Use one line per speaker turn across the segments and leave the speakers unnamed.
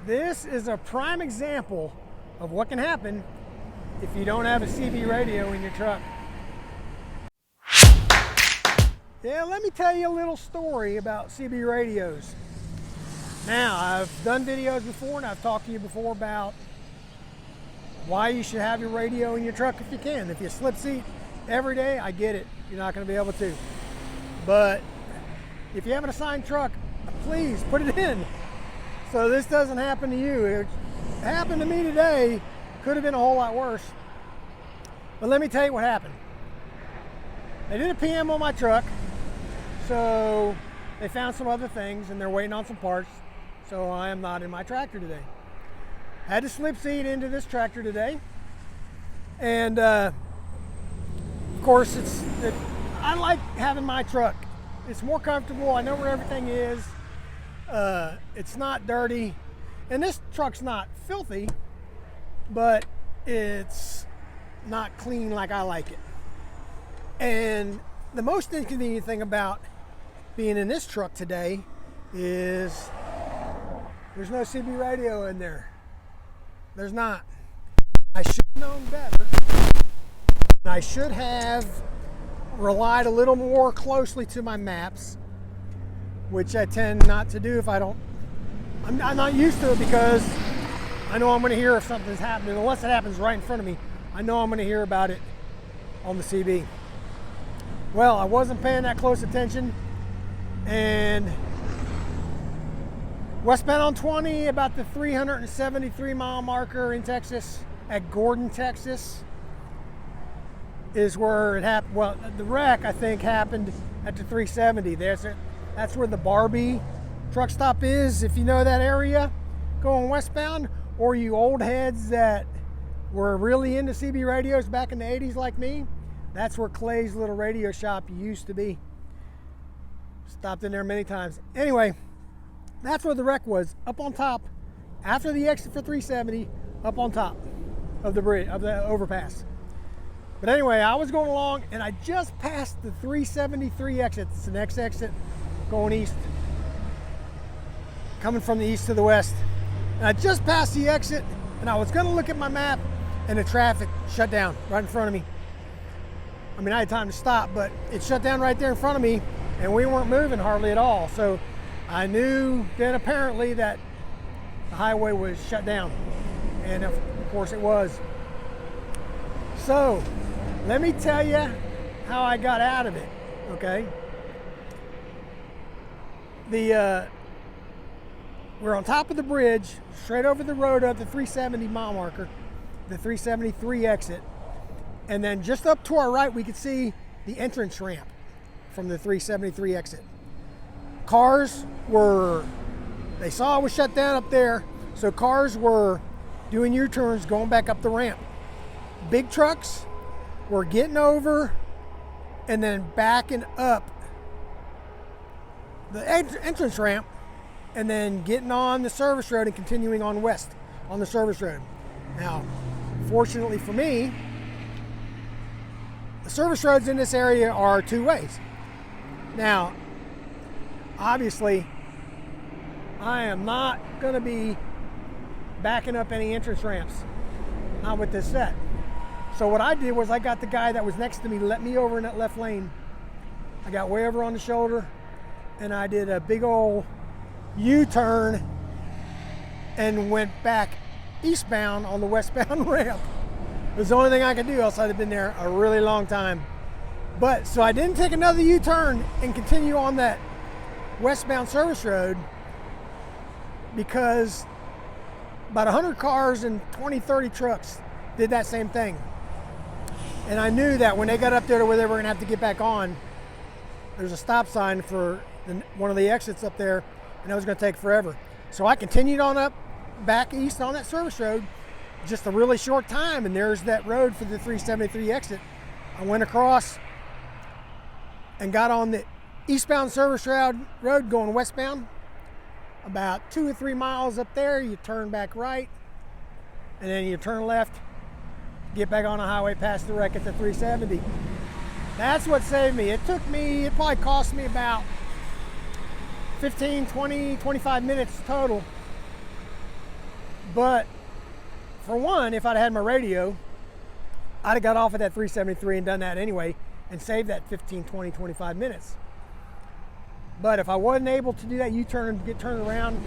This is a prime example of what can happen if you don't have a CB radio in your truck. Yeah, let me tell you a little story about CB radios. Now, I've done videos before and I've talked to you before about why you should have your radio in your truck if you can. If you slip seat every day, I get it. You're not going to be able to. But if you have an assigned truck, please put it in so this doesn't happen to you. It happened to me today. Could have been a whole lot worse. But let me tell you what happened. They did a PM on my truck, so they found some other things and they're waiting on some parts, so I am not in my tractor today. Had to slip seat into this tractor today, and of course I like having my truck. It's more comfortable. I know where everything is. It's not dirty, and this truck's not filthy, but it's not clean like I like it. And the most inconvenient thing about being in this truck today is there's no CB radio in there. There's not. I should have known better. I should have relied a little more closely to my maps, which I tend not to do if I don't. I'm not used to it because I know I'm going to hear if something's happening. Unless it happens right in front of me, I know I'm going to hear about it on the CB. Well, I wasn't paying that close attention, and westbound on 20, about the 373 mile marker in Texas, at Gordon, Texas, is where it happened. Well, the wreck, I think, happened at the 370. That's where the Barbie truck stop is, if you know that area, going westbound, or you old heads that were really into CB radios back in the 80s like me. That's where Clay's little radio shop used to be. Stopped in there many times. Anyway, that's where the wreck was, up on top, after the exit for 370, up on top of the bridge, of the overpass. But anyway, I was going along and I just passed the 373 exit. It's the next exit going east, coming from the east to the west. And I just passed the exit and I was going to look at my map and the traffic shut down right in front of me. I mean, I had time to stop, but it shut down right there in front of me and we weren't moving hardly at all. So I knew then apparently that the highway was shut down. And of course it was. So let me tell you how I got out of it, okay? We're on top of the bridge, straight over the road at the 370 mile marker, the 373 exit. And then just up to our right, we could see the entrance ramp from the 373 exit. Cars they saw it was shut down up there, so cars were doing U-turns going back up the ramp. Big trucks were getting over and then backing up the entrance ramp and then getting on the service road and continuing on west on the service road. Now, fortunately for me, the service roads in this area are two ways. Now, obviously, I am not going to be backing up any entrance ramps, not with this set. So what I did was I got the guy that was next to me to let me over in that left lane. I got way over on the shoulder and I did a big old U-turn and went back eastbound on the westbound ramp. It was the only thing I could do, else I'd have been there a really long time. But so I didn't take another U-turn and continue on that westbound service road because about 100 cars and 20, 30 trucks did that same thing. And I knew that when they got up there to where they were going to have to get back on, there's a stop sign for one of the exits up there, and it was going to take forever. So I continued on up back east on that service road just a really short time, and there's that road for the 373 exit. I went across and got on the eastbound service road going westbound. About 2 or 3 miles up there, you turn back right, and then you turn left, get back on the highway past the wreck at the 370. That's what saved me. It probably cost me about 15, 20, 25 minutes total But for one, if I'd had my radio, I'd have got off at that 373 and done that anyway and saved that 15, 20, 25 minutes. But if I wasn't able to do that U-turn and get turned around,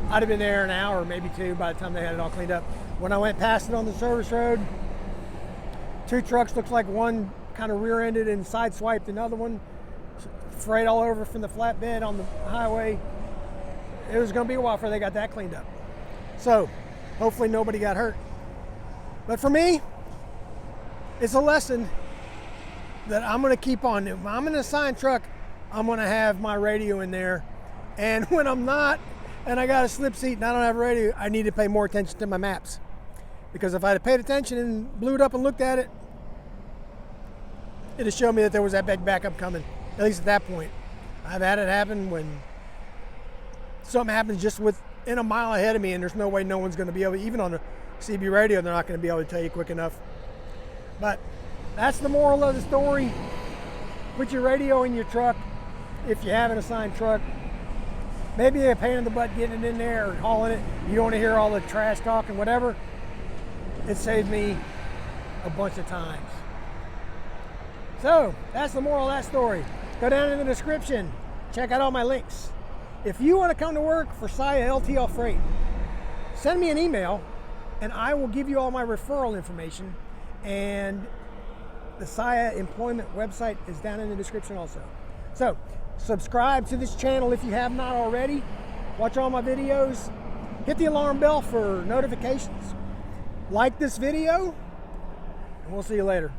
I'd have been there an hour, maybe two, by the time they had it all cleaned up. When I went past it on the service road, two trucks, looks like one kind of rear-ended and side-swiped another one, frayed all over from the flatbed on the highway. It was going to be a while before they got that cleaned up. So, hopefully nobody got hurt. But for me, it's a lesson that I'm going to keep on. If I'm in an assigned truck, I'm going to have my radio in there. And when I'm not, and I got a slip seat and I don't have a radio, I need to pay more attention to my maps. Because if I had paid attention and blew it up and looked at it, it'd show me that there was that big backup coming, at least at that point. I've had it happen when something happens just within a mile ahead of me and there's no way no one's going to be able, even on a CB radio, they're not going to be able to tell you quick enough. But that's the moral of the story. Put your radio in your truck if you have an assigned truck. Maybe a pain in the butt getting it in there or hauling it. You don't want to hear all the trash talk and whatever. It saved me a bunch of times. So that's the moral of that story. Go down in the description. Check out all my links. If you want to come to work for Saia LTL Freight, send me an email and I will give you all my referral information. And the Saia employment website is down in the description also. So subscribe to this channel if you have not already. Watch all my videos. Hit the alarm bell for notifications. Like this video, and we'll see you later.